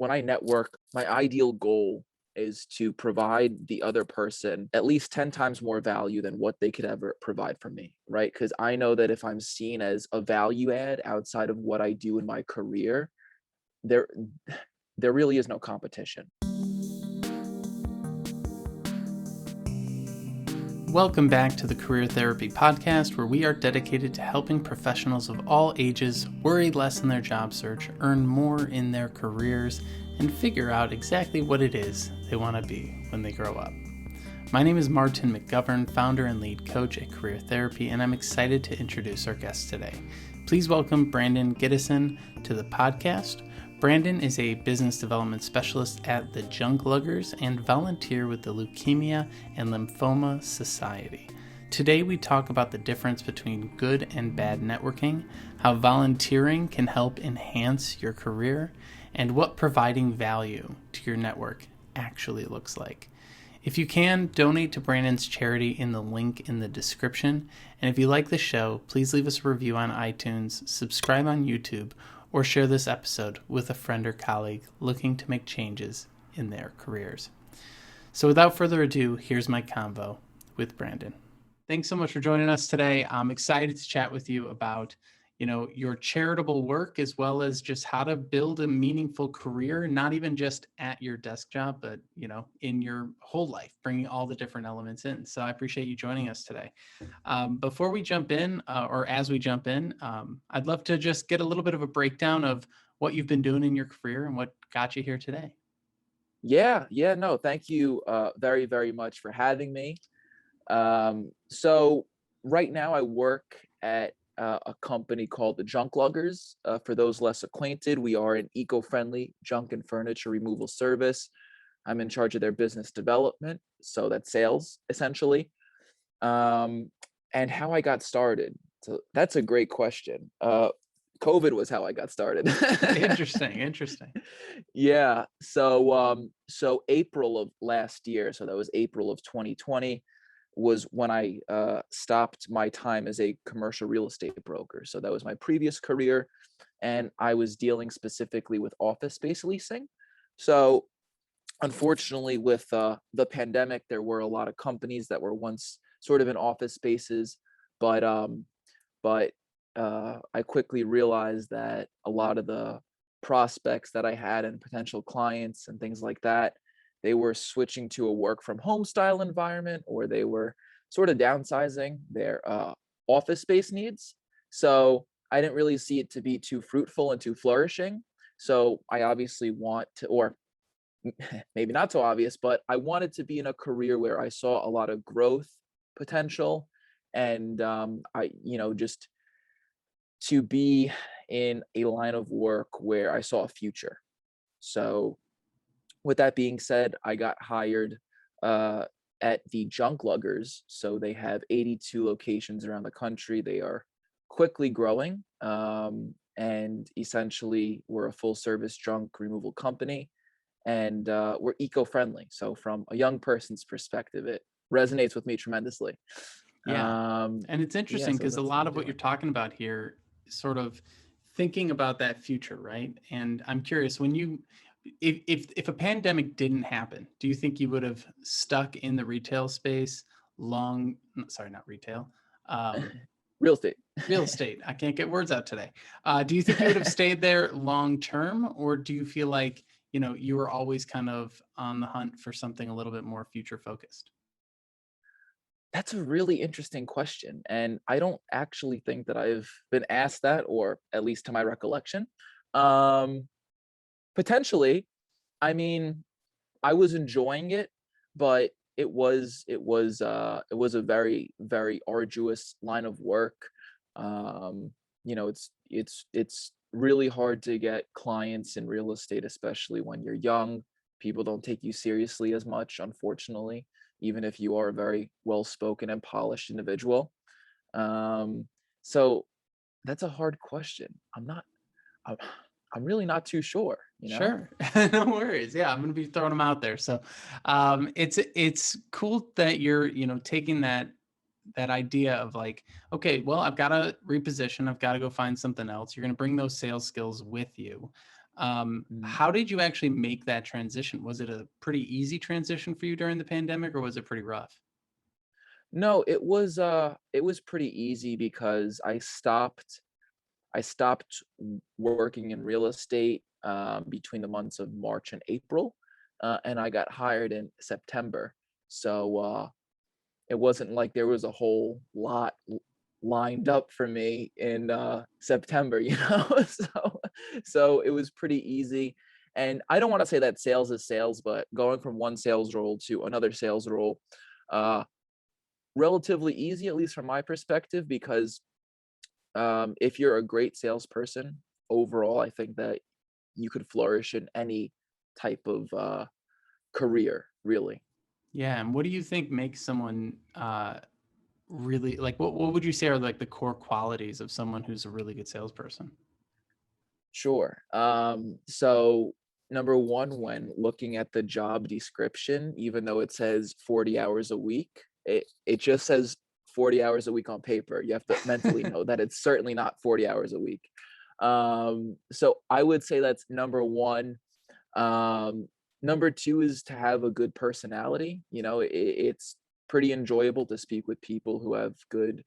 when I network, my ideal goal is to provide the other person at least 10 times more value than what they could ever provide for me, right? Because I know that if I'm seen as a value add outside of what I do in my career, there there really is no competition. Welcome back to the Career Therapy Podcast, where we are dedicated to helping professionals of all ages worry less in their job search, earn more in their careers, and figure out exactly what it is they want to be when they grow up. My name is Martin McGovern, founder and lead coach at Career Therapy, and I'm excited to introduce our guest today. Please welcome Brandon Gidicsin to the podcast. Brandon is a business development specialist at the Junkluggers and volunteer with the Leukemia and Lymphoma Society. Today we talk about the difference between good and bad networking, how volunteering can help enhance your career, and what providing value to your network actually looks like. If you can, donate to Brandon's charity in the link in the description. And if you like the show, please leave us a review on iTunes, subscribe on YouTube, or share this episode with a friend or colleague looking to make changes in their careers. So without further ado, here's my convo with Brandon. Thanks so much for joining us today. I'm excited to chat with you about, your charitable work, as well as just how to build a meaningful career, not even just at your desk job, but, in your whole life, bringing all the different elements in. So I appreciate you joining us today. Before we jump in, or as we jump in, I'd love to just get a little bit of a breakdown of what you've been doing in your career and what got you here today. Yeah, no, thank you very, very much for having me. So right now I work at a company called the Junkluggers. For those less acquainted, we are an eco-friendly junk and furniture removal service. I'm in charge of their business development, so that's sales essentially. And how I got started. So that's a great question. COVID was how I got started. Interesting. Yeah. So April of last year, so that was April of 2020, was when I stopped my time as a commercial real estate broker. So that was my previous career, and I was dealing specifically with office space leasing. So unfortunately, with the pandemic, there were a lot of companies that were once sort of in office spaces, but I quickly realized that a lot of the prospects that I had and potential clients and things like that, they were switching to a work from home style environment, or they were sort of downsizing their office space needs. So I didn't really see it to be too fruitful and too flourishing. So I obviously want to, or maybe not so obvious, but I wanted to be in a career where I saw a lot of growth potential, and just to be in a line of work where I saw a future. So with that being said, I got hired at the Junkluggers. So they have 82 locations around the country. They are quickly growing, and essentially we're a full service junk removal company, and we're eco-friendly. So from a young person's perspective, it resonates with me tremendously. Yeah. And it's Yeah, interesting so because a that's what lot I'm of what you're doing. talking about here is sort of thinking about that future, right? And I'm curious, when if a pandemic didn't happen, do you think you would have stuck in the retail space not retail, um, Real estate. real estate? I can't get words out today. Do you think you would have stayed there long term, or do you feel like, you were always kind of on the hunt for something a little bit more future focused? That's a really interesting question, and I don't actually think that I've been asked that, or at least to my recollection. Um, Potentially, I mean, I was enjoying it, but it was a very, very arduous line of work. It's really hard to get clients in real estate, especially when you're young. People don't take you seriously as much, unfortunately, even if you are a very well-spoken and polished individual. Um, so that's a hard question. I'm, I'm really not too sure, you know? Sure. No worries. Yeah, I'm going to be throwing them out there. So, it's cool that you're, taking that idea of like, okay, well, I've got to reposition, I've got to go find something else. You're going to bring those sales skills with you. Mm. How did you actually make that transition? Was it a pretty easy transition for you during the pandemic, or was it pretty rough? No, it was pretty easy because I stopped working in real estate between the months of March and April, and I got hired in September. So it wasn't like there was a whole lot lined up for me in September, you know. So it was pretty easy. And I don't want to say that sales is sales, but going from one sales role to another sales role, uh, relatively easy, at least from my perspective, because if you're a great salesperson overall, I think that you could flourish in any type of career, really. Yeah, and what do you think makes someone really like what would you say are like the core qualities of someone who's a really good salesperson? Sure. So number one, when looking at the job description, even though it says 40 hours a week, it just says 40 hours a week on paper. You have to mentally know that it's certainly not 40 hours a week. So I would say that's number one. Um, Number two is to have a good personality. You know, it's pretty enjoyable to speak with people who have good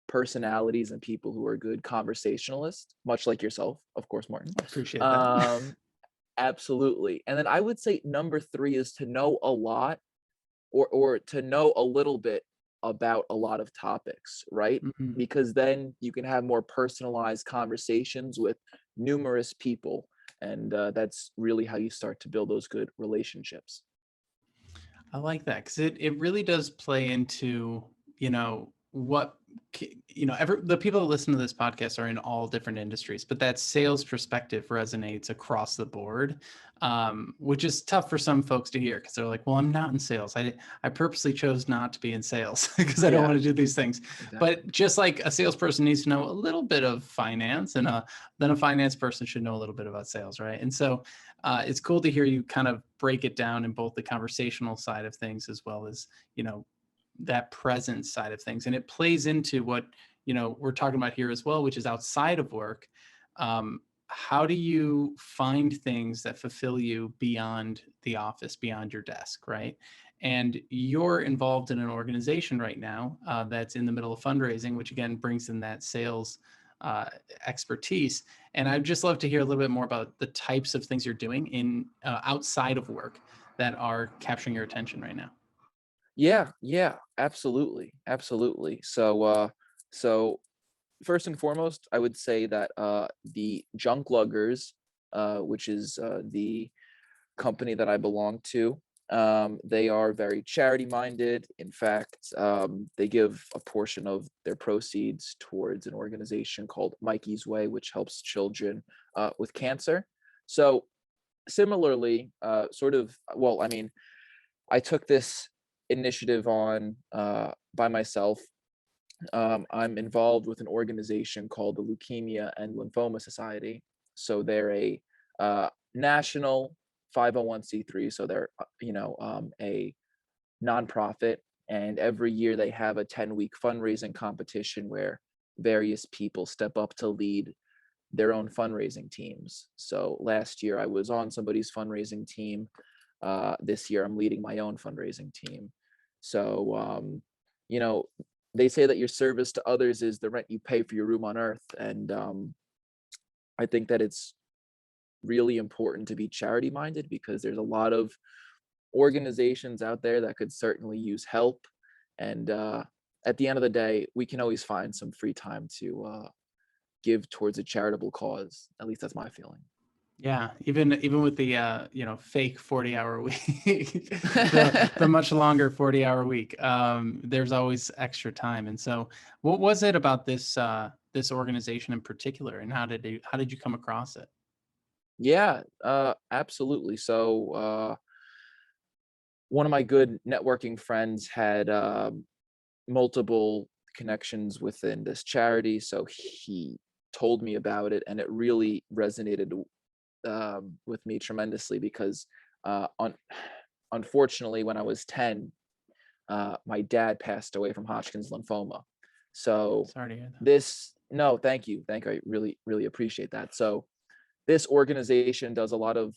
personalities and people who are good conversationalists, much like yourself, of course, Martin. I appreciate that. Um, Absolutely. And then I would say number three is to know a lot, or to know a little bit about a lot of topics, right? Mhm. Because then you can have more personalized conversations with numerous people, and that's really how you start to build those good relationships. I like that because it really does play into, what, the people that listen to this podcast are in all different industries, but that sales perspective resonates across the board, which is tough for some folks to hear because they're like, well, I'm not in sales. I purposely chose not to be in sales because I don't Yeah, want to do these things. But exactly. just like a salesperson needs to know a little bit of finance, and then a finance person should know a little bit about sales, right? And so it's cool to hear you kind of break it down in both the conversational side of things as well as, you know, that presence side of things. And it plays into what, we're talking about here as well, which is outside of work. How do you find things that fulfill you beyond the office, beyond your desk, right? And you're involved in an organization right now that's in the middle of fundraising, which again brings in that sales uh, expertise. And I'd just love to hear a little bit more about the types of things you're doing in outside of work that are capturing your attention right now. Yeah, yeah, absolutely, absolutely. So first and foremost, I would say that the Junkluggers, which is the company that I belong to, they are very charity minded. In fact, they give a portion of their proceeds towards an organization called Mikey's Way, which helps children with cancer. So similarly, well, I mean, I took this initiative on by myself. I'm involved with an organization called the Leukemia and Lymphoma Society. So they're a national 501(c)(3). So they're a nonprofit, and every year they have a 10-week fundraising competition where various people step up to lead their own fundraising teams. So last year I was on somebody's fundraising team. This year I'm leading my own fundraising team. So you know, they say that your service to others is the rent you pay for your room on earth, and I think that it's really important to be charity minded because there's a lot of organizations out there that could certainly use help. And at the end of the day, we can always find some free time to give towards a charitable cause. At least that's my feeling. Yeah, even with the fake 40-hour week, the much longer 40-hour week, there's always extra time. And so, what was it about this organization in particular, and how did you come across it? Yeah, absolutely. So one of my good networking friends had multiple connections within this charity, so he told me about it, and it really resonated with me tremendously because unfortunately, when I was 10, my dad passed away from Hodgkin's lymphoma. So Sorry to hear that. this no, thank you, thank you. I really, really appreciate that. So this organization does a lot of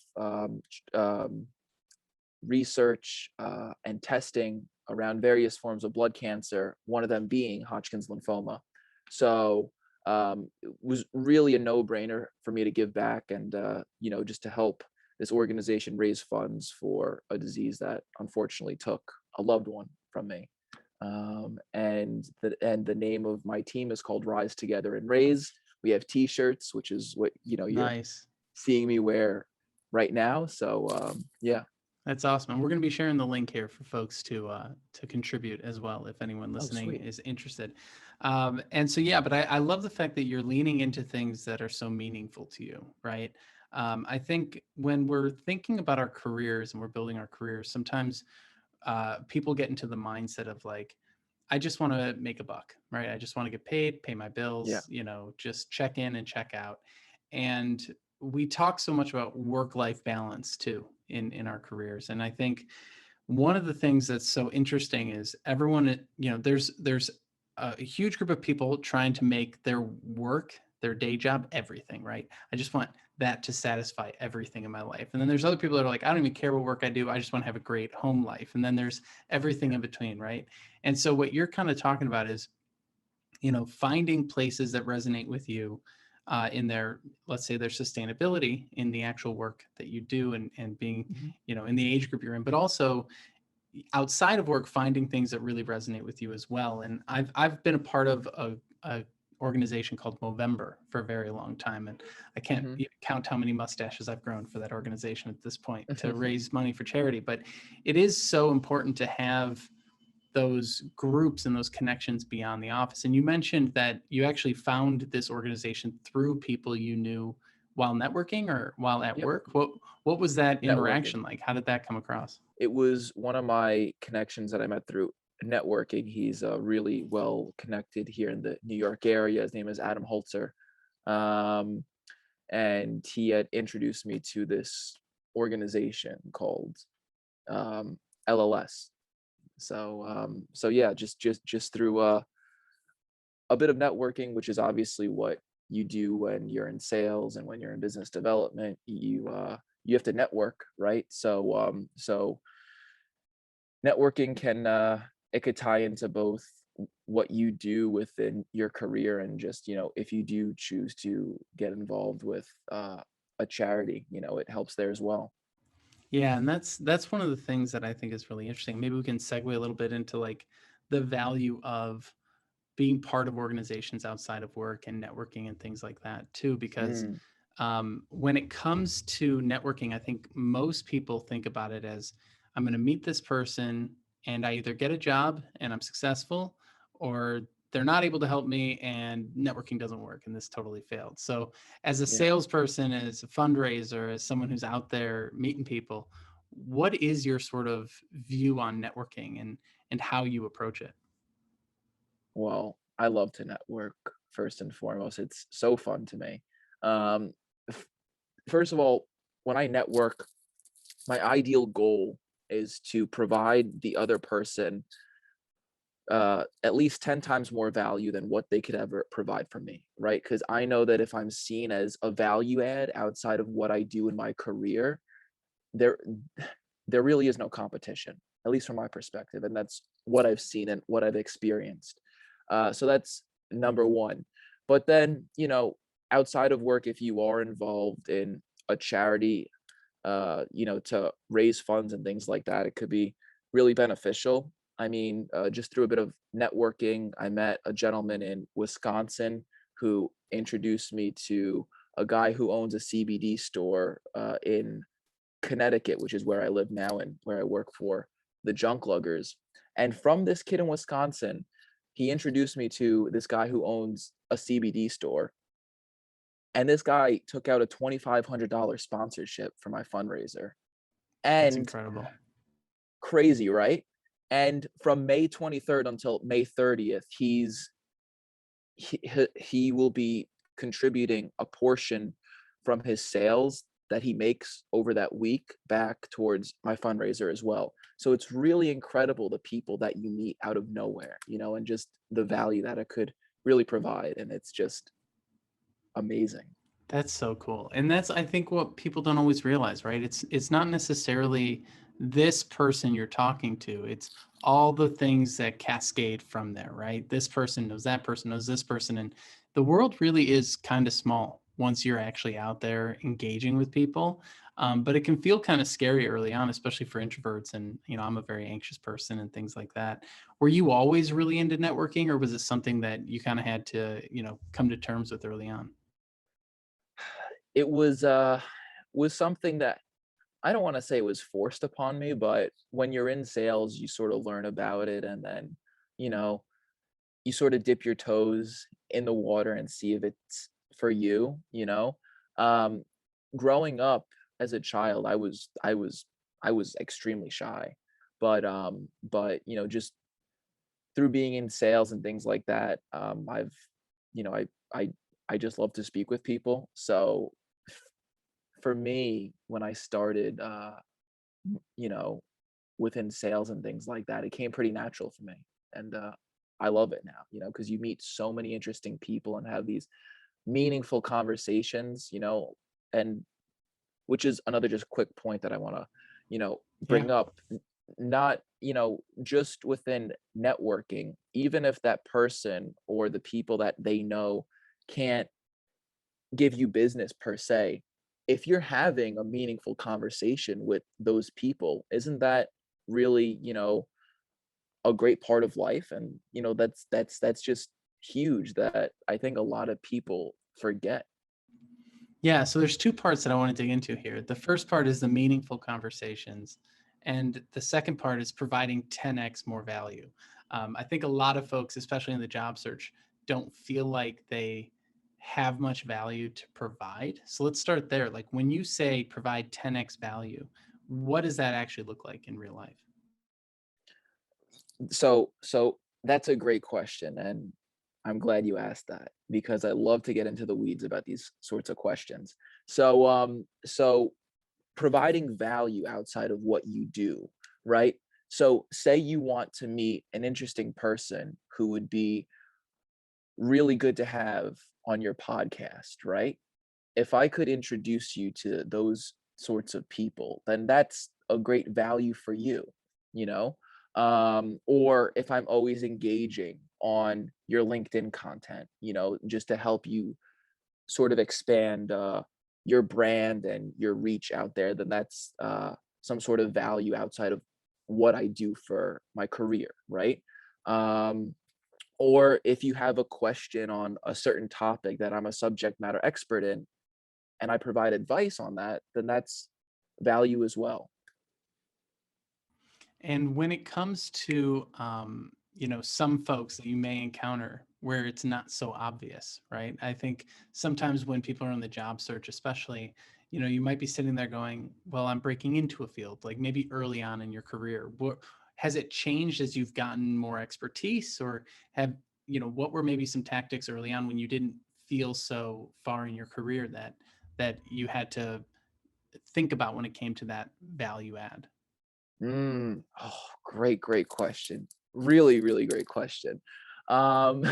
research and testing around various forms of blood cancer, one of them being Hodgkin's lymphoma. So it was really a no-brainer for me to give back and just to help this organization raise funds for a disease that unfortunately took a loved one from me. And the name of my team is called Rise Together and Raise. We have T-shirts, which is what you're Nice. seeing me wear right now. So yeah. That's awesome. And we're going to be sharing the link here for folks to contribute as well, if anyone Oh, listening sweet. is interested. And so, yeah, but I love the fact that you're leaning into things that are so meaningful to you, right? I think when we're thinking about our careers and we're building our careers, sometimes people get into the mindset of like, I just want to make a buck, right? I just want to get paid, pay my Yeah. bills, just check in and check out. And we talk so much about work-life balance too in our careers. And I think one of the things that's so interesting is everyone, there's a huge group of people trying to make their work, their day job, everything, right? I just want that to satisfy everything in my life. And then there's other people that are like, I don't even care what work I do. I just want to have a great home life. And then there's everything in between, right? And so what you're kind of talking about is, finding places that resonate with you in their, let's say, their sustainability in the actual work that you do, and being, Mhm. in the age group you're in, but also outside of work, finding things that really resonate with you as well. And I've been a part of a organization called Movember for a very long time, and I can't Mhm. even count how many mustaches I've grown for that organization at this point to raise money for charity. But it is so important to have those groups and those connections beyond the office. And you mentioned that you actually found this organization through people you knew while networking or while at Yep. work. What was that Networking. interaction like? How did that come across? It was one of my connections that I met through networking. He's really well connected here in the New York area. His name is Adam Holzer. Um, and he had introduced me to this organization called um, LLS. So yeah, just through a bit of networking, which is obviously what you do when you're in sales and when you're in business development. You have to network, right? So networking can it could tie into both what you do within your career and just if you do choose to get involved with a charity, it helps there as well. Yeah, and that's one of the things that I think is really interesting. Maybe we can segue a little bit into like the value of being part of organizations outside of work and networking and things like that too, because Mm, when it comes to networking, I think most people think about it as I'm going to meet this person and I either get a job and I'm successful, or they're not able to help me and networking doesn't work and this totally failed. So, as a yeah. salesperson, as a fundraiser, as someone who's out there meeting people, what is your sort of view on networking and how you approach it? Well, I love to network first and foremost. It's so fun to me. Um, f- First of all, when I network, my ideal goal is to provide the other person at least 10 times more value than what they could ever provide for me, right? Because I know that if I'm seen as a value add outside of what I do in my career, there there really is no competition, at least from my perspective, and that's what I've seen and what I've experienced. So that's number one. But then, outside of work, if you are involved in a charity, to raise funds and things like that, it could be really beneficial. I mean, just through a bit of networking, I met a gentleman in Wisconsin who introduced me to a guy who owns a CBD store in Connecticut, which is where I live now and where I work for the Junkluggers. And from this kid in Wisconsin, he introduced me to this guy who owns a CBD store. And this guy took out a $2,500 sponsorship for my fundraiser. That's And incredible. crazy, right? And from May 23rd until May 30th, he will be contributing a portion from his sales that he makes over that week back towards my fundraiser as well. So it's really incredible the people that you meet out of nowhere, and just the value that it could really provide. And it's just amazing. That's so cool. And that's, I think, what people don't always realize, right? It's not necessarily this person you're talking to. It's all the things that cascade from there, right? This person knows that person knows this person. And the world really is kind of small once you're actually out there engaging with people. But it can feel kind of scary early on, especially for introverts. And, I'm a very anxious person and things like that. Were you always really into networking, or was it something that you kind of had to, come to terms with early on? It was something that I don't want to say it was forced upon me, but when you're in sales, you sort of learn about it, and then, you know, you sort of dip your toes in the water and see if it's for you. Um, Growing up as a child, I was extremely shy, but just through being in sales and things like that, I've, you know, I I just love to speak with people. So for me, when I started, you know, within sales and things like that, it came pretty natural for me, and I love it now. Because you meet so many interesting people and have these meaningful conversations. And which is another just quick point that I want to, Yeah. bring up. Not, just within networking, even if that person or the people that they know can't give you business per se, if you're having a meaningful conversation with those people, isn't that really, a great part of life? And that's just huge that I think a lot of people forget. Yeah, so there's two parts that I want to dig into here. The first part is the meaningful conversations, and the second part is providing 10x more value. I think a lot of folks, especially in the job search, don't feel like they have much value to provide. So let's start there. Like when you say provide 10x value, what does that actually look like in real life? So that's a great question, and I'm glad you asked that because I love to get into the weeds about these sorts of questions. So providing value outside of what you do, right? So say you want to meet an interesting person who would be really good to have on your podcast, right? If I could introduce you to those sorts of people, then that's a great value for you, you know? Or if I'm always engaging on your LinkedIn content, just to help you sort of expand your brand and your reach out there, then that's some sort of value outside of what I do for my career, right? Um, or if you have a question on a certain topic that I'm a subject matter expert in, and I provide advice on that, then that's value as well. And when it comes to, some folks that you may encounter where it's not so obvious, right? I think sometimes when people are on the job search, especially, you might be sitting there going, well, I'm breaking into a field, like maybe early on in your career. Has it changed as you've gotten more expertise, or what were maybe some tactics early on when you didn't feel so far in your career that you had to think about when it came to that value add? Oh, great question. Really, really great question. Um,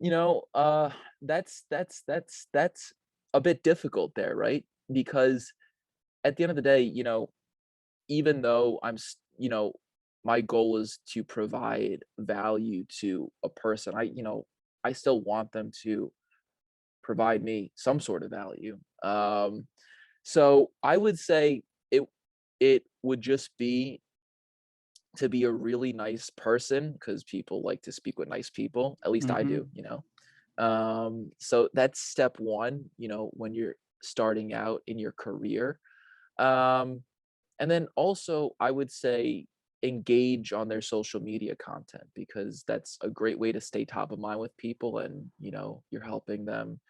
you know, uh, that's a bit difficult there, right? Because at the end of the day, even though my goal is to provide value to a person, I still want them to provide me some sort of value. So I would say it it would just be to be a really nice person because people like to speak with nice people. At least I Hmm. do. So that's step one, when you're starting out in your career. Um, and then also I would say engage on their social media content because that's a great way to stay top of mind with people, and you're helping them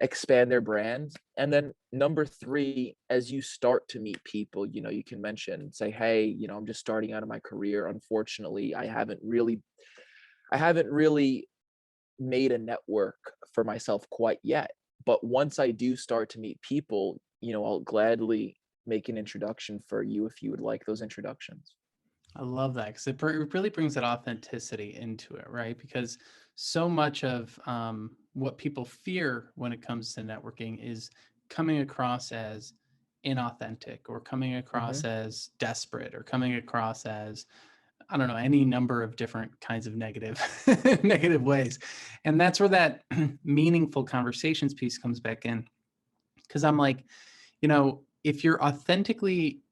expand their brand. And then number 3, as you start to meet people, you can say, "Hey, I'm just starting out in my career. Unfortunately, I haven't really made a network for myself quite yet. But once I do start to meet people, I'll gladly make an introduction for you if you would like those introductions." I love that because it really brings that authenticity into it, right? Because so much of what people fear when it comes to networking is coming across as inauthentic, or coming across Hmm. as desperate, or coming across as, I don't know, any number of different kinds of negative negative ways. And that's where that meaningful conversations piece comes back in. Because I'm like, if you're authentically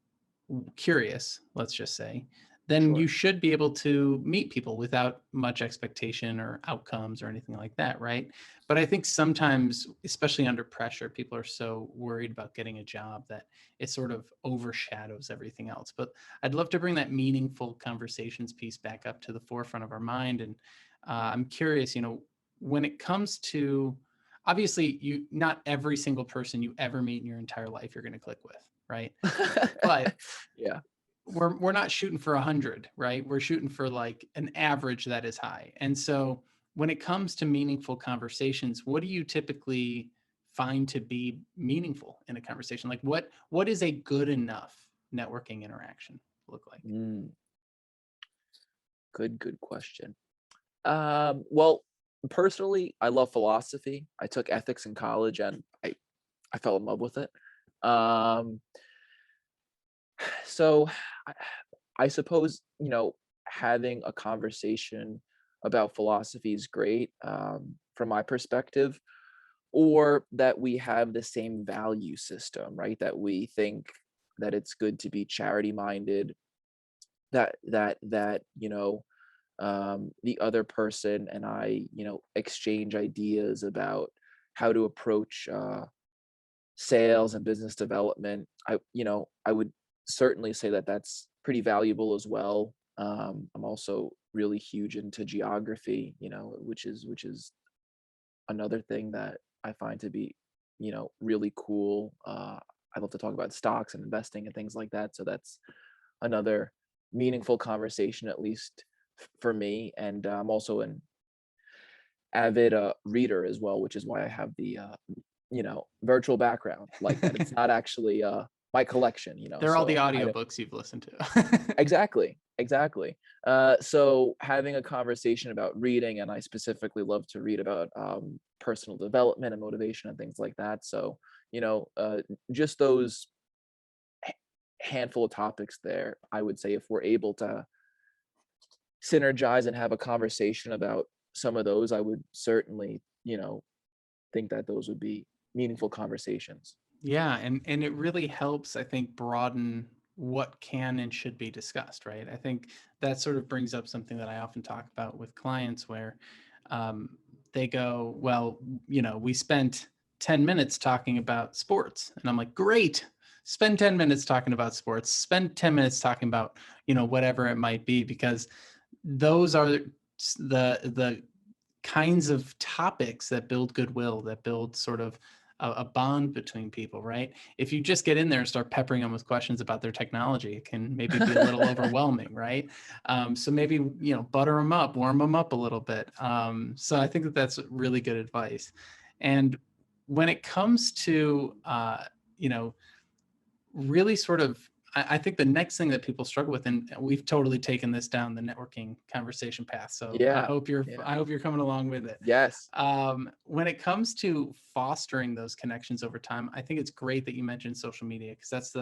curious, let's just say, then you Sure. should be able to meet people without much expectation or outcomes or anything like that, right? But I think sometimes, especially under pressure, people are so worried about getting a job that it sort of overshadows everything else. But I'd love to bring that meaningful conversations piece back up to the forefront of our mind. And I'm curious, when it comes to, obviously, not every single person you ever meet in your entire life you're going to click with, right? But Yeah. we're not shooting for 100, right? We're shooting for like an average that is high. And so when it comes to meaningful conversations, what do you typically find to be meaningful in a conversation? Like what is a good enough networking interaction look like? Mm, good question. Well, personally, I love philosophy. I took ethics in college, and I fell in love with it. Um, so I, I suppose, having a conversation about philosophy is great, from my perspective, or that we have the same value system, right? That we think that it's good to be charity minded, that the other person and I, exchange ideas about how to approach sales and business development. I would certainly say that that's pretty valuable as well. I'm also really huge into geography, which is another thing that I find to be, really cool. I love to talk about stocks and investing and things like that. So that's another meaningful conversation, at least for me. And I'm also an avid reader as well, which is why I have the virtual background like that. It's not actually my collection, They're all the so I don't. audiobooks you've listened to. Exactly, exactly. So having a conversation about reading, and I specifically love to read about personal development and motivation and things like that. So, just those handful of topics there, I would say if we're able to synergize and have a conversation about some of those, I would certainly, think that those would be meaningful conversations. Yeah, and it really helps, I think, broaden what can and should be discussed, right? I think that sort of brings up something that I often talk about with clients where um, they go, well, we spent 10 minutes talking about sports. And I'm like, great, spend 10 minutes talking about sports, spend 10 minutes talking about, whatever it might be, because those are the kinds of topics that build goodwill, that build sort of a bond between people, right? If you just get in there and start peppering them with questions about their technology, it can maybe be a little overwhelming, right? So maybe, butter them up, warm them up a little bit. So I think that that's really good advice. And when it comes to, you know, really sort of, I think the next thing that people struggle with, and we've totally taken this down the networking conversation path. So Yeah, yeah. I hope you're coming along with it. Yes. When it comes to fostering those connections over time, I think it's great that you mentioned social media, because that's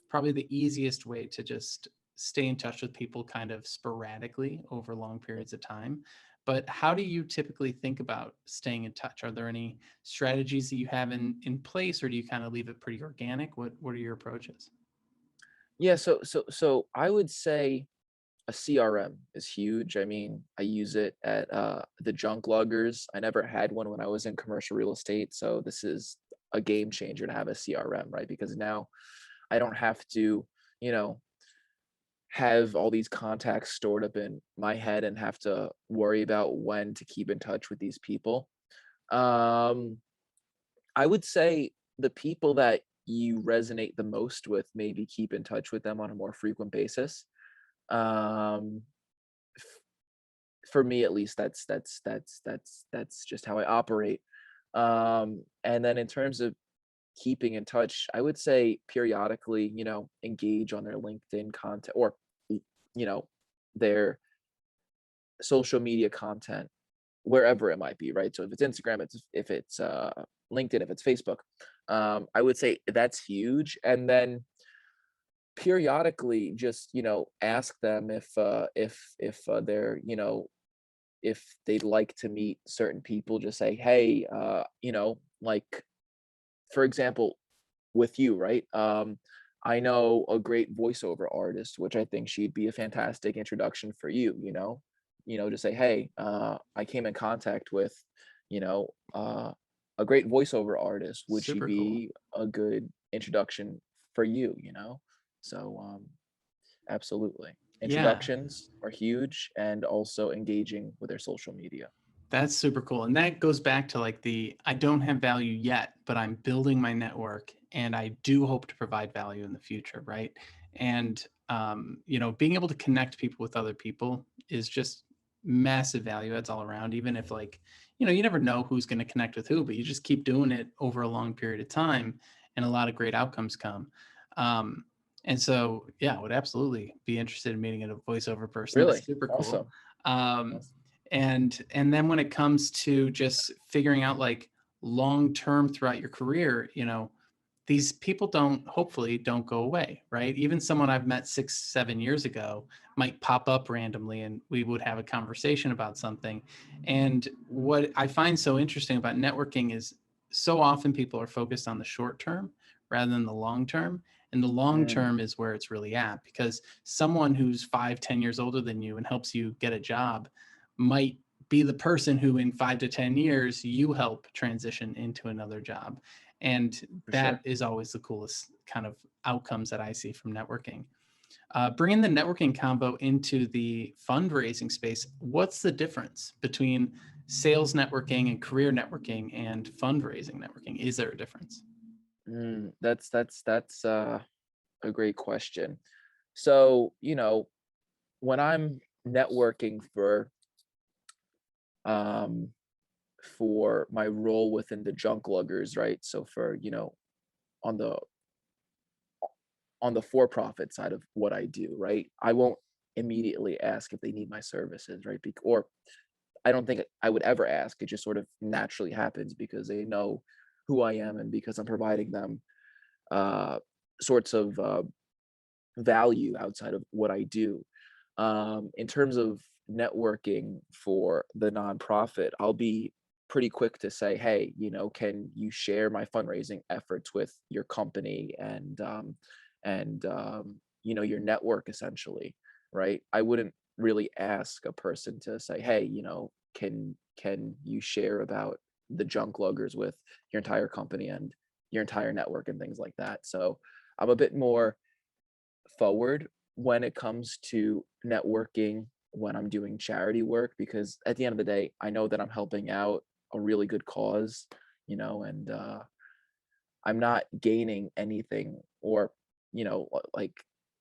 probably the easiest way to just stay in touch with people kind of sporadically over long periods of time. But how do you typically think about staying in touch? Are there any strategies that you have in place, or do you kind of leave it pretty organic? What are your approaches? Yeah, so I would say a CRM is huge. I mean, I use it at the Junkluggers. I never had one when I was in commercial real estate, so this is a game changer to have a CRM, right? Because now I don't have to, you know, have all these contacts stored up in my head and have to worry about when to keep in touch with these people. Um, I would say the people that you resonate the most with, maybe keep in touch with them on a more frequent basis. Um, for me, at least, that's just how I operate. And then in terms of keeping in touch, I would say periodically, engage on their LinkedIn content, or, you know, their social media content, wherever it might be, right? So if it's Instagram, if it's LinkedIn, if it's Facebook, I would say that's huge. And then periodically, just ask them if they're if they'd like to meet certain people. Just say, hey, like for example, with you, right? I know a great voiceover artist, which I think she'd be a fantastic introduction for you, to say, hey, I came in contact with, you know, uh, a great voiceover artist. Would she Super cool. be a good introduction for you, So, absolutely. Yeah. Introductions are huge and also engaging with their social media. That's super cool. And that goes back to like I don't have value yet, but I'm building my network and I do hope to provide value in the future. Right. And, being able to connect people with other people is just massive value adds all around, even if you never know who's going to connect with who, but you just keep doing it over a long period of time and a lot of great outcomes come. And so, yeah, I would absolutely be interested in meeting a voiceover person. That's Really super cool. awesome. Um, Awesome. and then when it comes to just figuring out like long term throughout your career, these people hopefully don't go away, right? Even someone I've met 6 7 years ago might pop up randomly and we would have a conversation about something. And what I find so interesting about networking is so often people are focused on the short term rather than the long term. And the long Mm, term is where it's really at, because someone who's 5 10 years older than you and helps you get a job might be the person who in 5 to 10 years you help transition into another job. And for that sure. is always the coolest kind of outcomes that I see from networking. Bringing the networking combo into the fundraising space, what's the difference between sales networking and career networking and fundraising networking? Is there a difference? That's a great question. So, when I'm networking um for my role within the Junkluggers, right? So for, on the for-profit side of what I do, right? I won't immediately ask if they need my services, right? Or I don't think I would ever ask. It just sort of naturally happens because they know who I am and because I'm providing them uh sorts of value outside of what I do. In terms of networking for the nonprofit, I'll be pretty quick to say, hey, can you share my fundraising efforts with your company and your network essentially, right? I wouldn't really ask a person to say, hey, can you share about the junk luggers with your entire company and your entire network and things like that. So I'm a bit more forward when it comes to networking when I'm doing charity work because at the end of the day, I know that I'm helping out a really good cause, and I'm not gaining anything or, like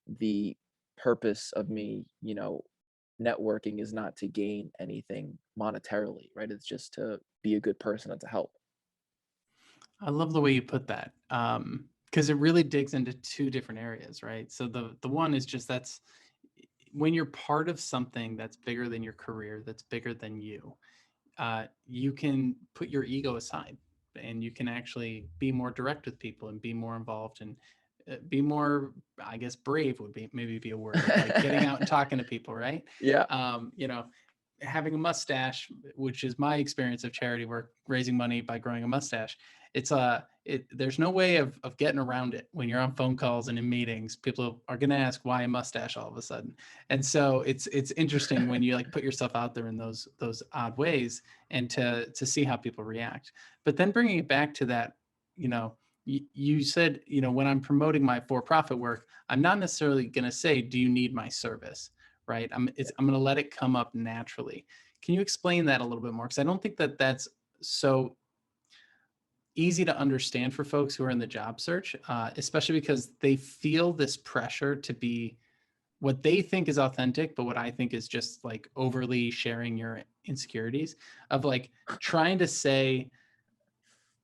the purpose of me, networking is not to gain anything monetarily, right? It's just to be a good person and to help. I love the way you put that, because it really digs into two different areas, right? So the one is just that's when you're part of something that's bigger than your career, that's bigger than you. You can put your ego aside and you can actually be more direct with people and be more involved and be more, I guess, brave would be maybe be a word of like getting out and talking to people, right? Yeah. um, you know Having a mustache, which is my experience of charity work, raising money by growing a mustache, there's no way of getting around it. When you're on phone calls and in meetings, people are going to ask why a mustache all of a sudden. And so it's interesting when you like put yourself out there in those odd ways and to see how people react. But then bringing it back to that, you said, when I'm promoting my for-profit work, I'm not necessarily going to say, do you need my service? Right? I'm going to let it come up naturally. Can you explain that a little bit more? Because I don't think that that's so easy to understand for folks who are in the job search, especially because they feel this pressure to be what they think is authentic, but what I think is just like overly sharing your insecurities of like trying to say,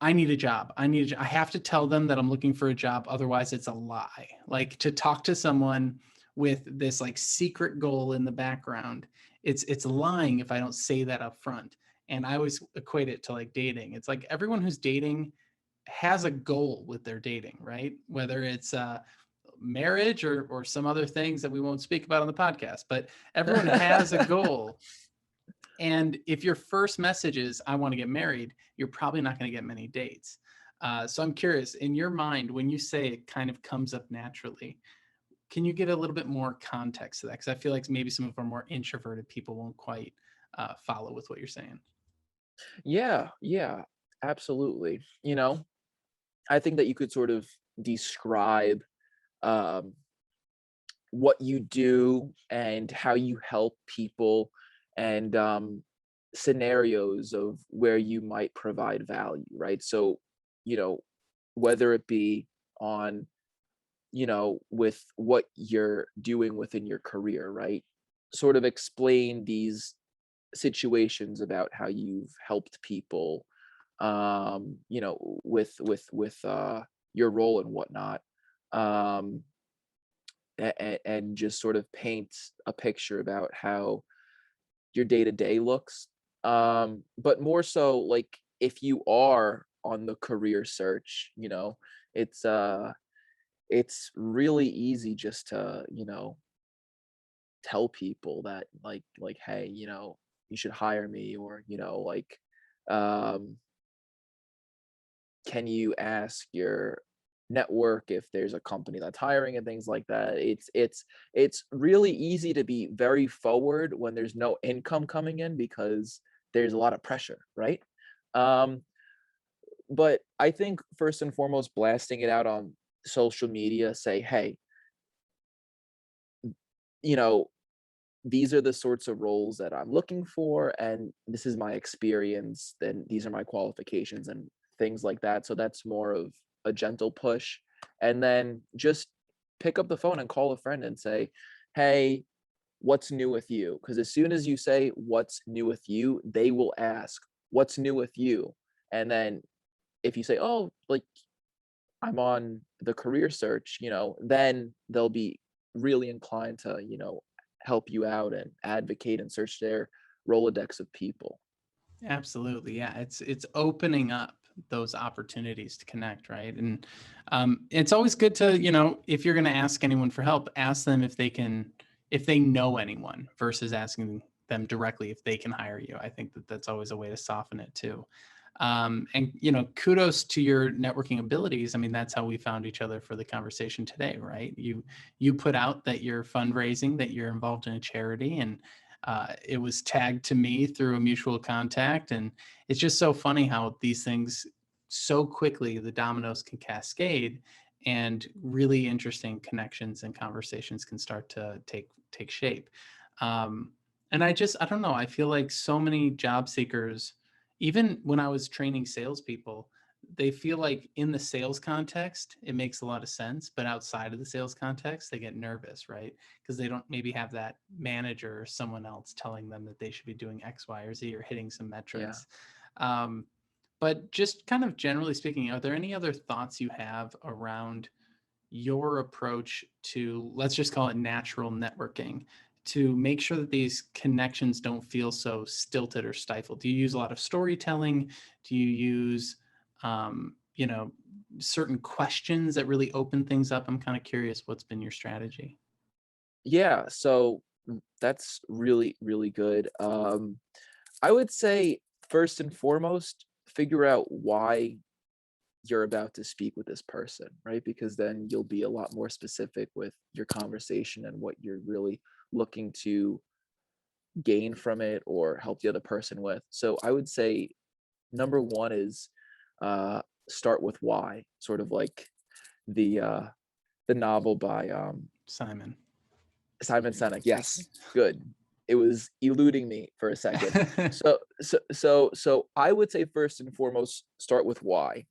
I need a job. I have to tell them that I'm looking for a job. Otherwise it's a lie. Like to talk to someone with this like secret goal in the background. It's lying if I don't say that up front. And I always equate it to like dating. It's like everyone who's dating has a goal with their dating, right? Whether it's marriage or some other things that we won't speak about on the podcast, but everyone has a goal. And if your first message is, I want to get married, you're probably not going to get many dates. So I'm curious, in your mind, when you say it kind of comes up naturally, can you give a little bit more context to that? Because I feel like maybe some of our more introverted people won't quite follow with what you're saying. Yeah, yeah, absolutely. I think that you could sort of describe um, what you do and how you help people, and scenarios of where you might provide value, right? So, you know, whether it be on, with what you're doing within your career, right? Sort of explain these situations about how you've helped people, with your role and whatnot. Um, and just sort of paint a picture about how your day to day looks. But more so, like, if you are on the career search, it's it's really easy just to, tell people that, like, hey, you should hire me, or, like, um, can you ask your network if there's a company that's hiring, and things like that. It's really easy to be very forward when there's no income coming in, because there's a lot of pressure, right? Um, but I think first and foremost, blasting it out on social media, say, hey, you know, these are the sorts of roles that I'm looking for, and this is my experience, and these are my qualifications, and things like that. So that's more of a gentle push. And then just pick up the phone and call a friend and say, hey, what's new with you? Because as soon as you say what's new with you, they will ask, what's new with you? And then if you say, oh, like, I'm on the career search, then they'll be really inclined to, help you out and advocate and search their Rolodex of people. Absolutely. Yeah. It's opening up those opportunities to connect, right? And it's always good to, if you're going to ask anyone for help, ask them if they know anyone versus asking them directly if they can hire you. I think that that's always a way to soften it too. And kudos to your networking abilities. I mean, that's how we found each other for the conversation today, right? You put out that you're fundraising, that you're involved in a charity, and it was tagged to me through a mutual contact. And it's just so funny how these things so quickly, the dominoes can cascade, and really interesting connections and conversations can start to take shape. Um, and I don't know, I feel like so many job seekers, even when I was training salespeople, they feel like in the sales context, it makes a lot of sense, but outside of the sales context, they get nervous, right? Because they don't maybe have that manager or someone else telling them that they should be doing X, Y, or Z or hitting some Yeah. metrics. Um, but just kind of generally speaking, are there any other thoughts you have around your approach to, let's just call it natural networking, to make sure that these connections don't feel so stilted or stifled? Do you use a lot of storytelling? Do you use, um, you know, certain questions that really open things up? I'm kind of curious what's been your strategy. Yeah. So that's really, really good. I would say, first and foremost, figure out why you're about to speak with this person, right? Because then you'll be a lot more specific with your conversation and what you're really looking to gain from it or help the other person with. So I would say number one is, start with why, sort of like the uh, the novel by Simon. Simon Sinek. Yes, good. It was eluding me for a second. So I would say first and foremost, start with why.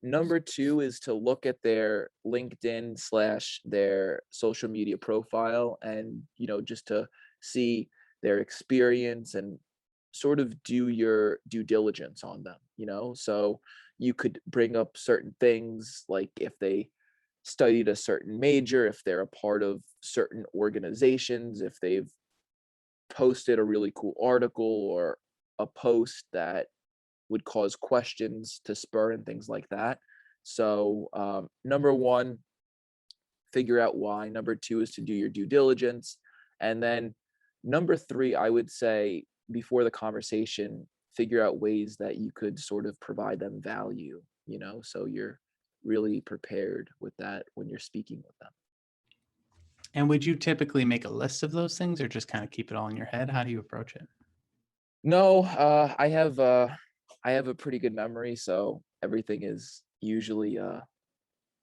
Number two is to look at their LinkedIn slash their social media profile, and just to see their experience and sort of do your due diligence on them. So you could bring up certain things, like if they studied a certain major, if they're a part of certain organizations, if they've posted a really cool article or a post that would cause questions to spur and things like that. So, number one, figure out why. Number two is to do your due diligence. And then number three, I would say before the conversation, figure out ways that you could sort of provide them value, so you're really prepared with that when you're speaking with them. And would you typically make a list of those things or just kind of keep it all in your head? How do you approach it? No, I have a pretty good memory, so everything is usually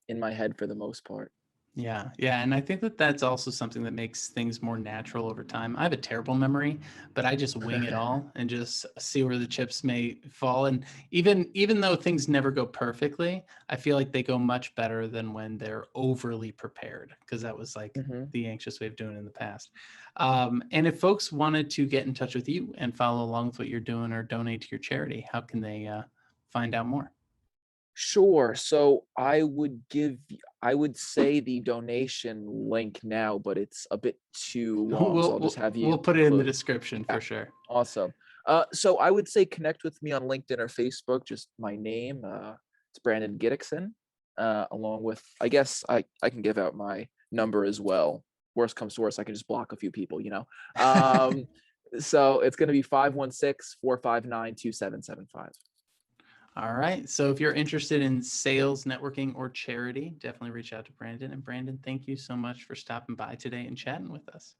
in my head for the most part. Yeah, yeah, and I think that that's also something that makes things more natural over time. I have a terrible memory, but I just wing it all and just see where the chips may fall. And even though things never go perfectly, I feel like they go much better than when they're overly prepared, because that was like Mhm. the anxious way of doing it in the past. And if folks wanted to get in touch with you and follow along with what you're doing or donate to your charity, how can they find out more? Sure. So I would say the donation link now, but it's a bit too long, so We'll I'll just we'll, have we'll you put it in the put. description Yeah, for sure. awesome. So I would say connect with me on LinkedIn or Facebook, just my name. It's Brandon Gidicsin. Along with, I guess I can give out my number as well. Worst comes to worst, I can just block a few people. So it's going to be 516-459-2775. All right. So if you're interested in sales, networking, or charity, definitely reach out to Brandon. And Brandon, thank you so much for stopping by today and chatting with us.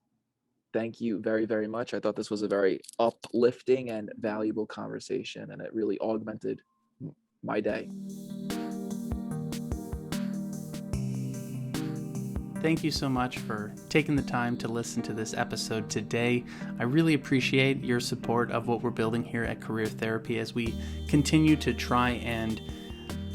Thank you very, very much. I thought this was a very uplifting and valuable conversation, and it really augmented my day. Thank you so much for taking the time to listen to this episode today. I really appreciate your support of what we're building here at Career Therapy as we continue to try and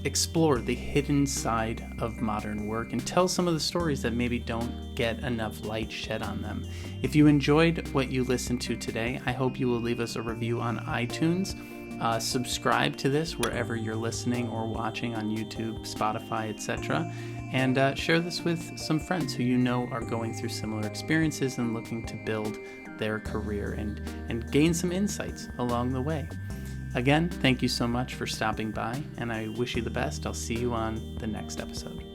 explore the hidden side of modern work and tell some of the stories that maybe don't get enough light shed on them. If you enjoyed what you listened to today, I hope you will leave us a review on iTunes. Subscribe to this wherever you're listening or watching on YouTube, Spotify, etc. And share this with some friends who you know are going through similar experiences and looking to build their career and gain some insights along the way. Again, thank you so much for stopping by, and I wish you the best. I'll see you on the next episode.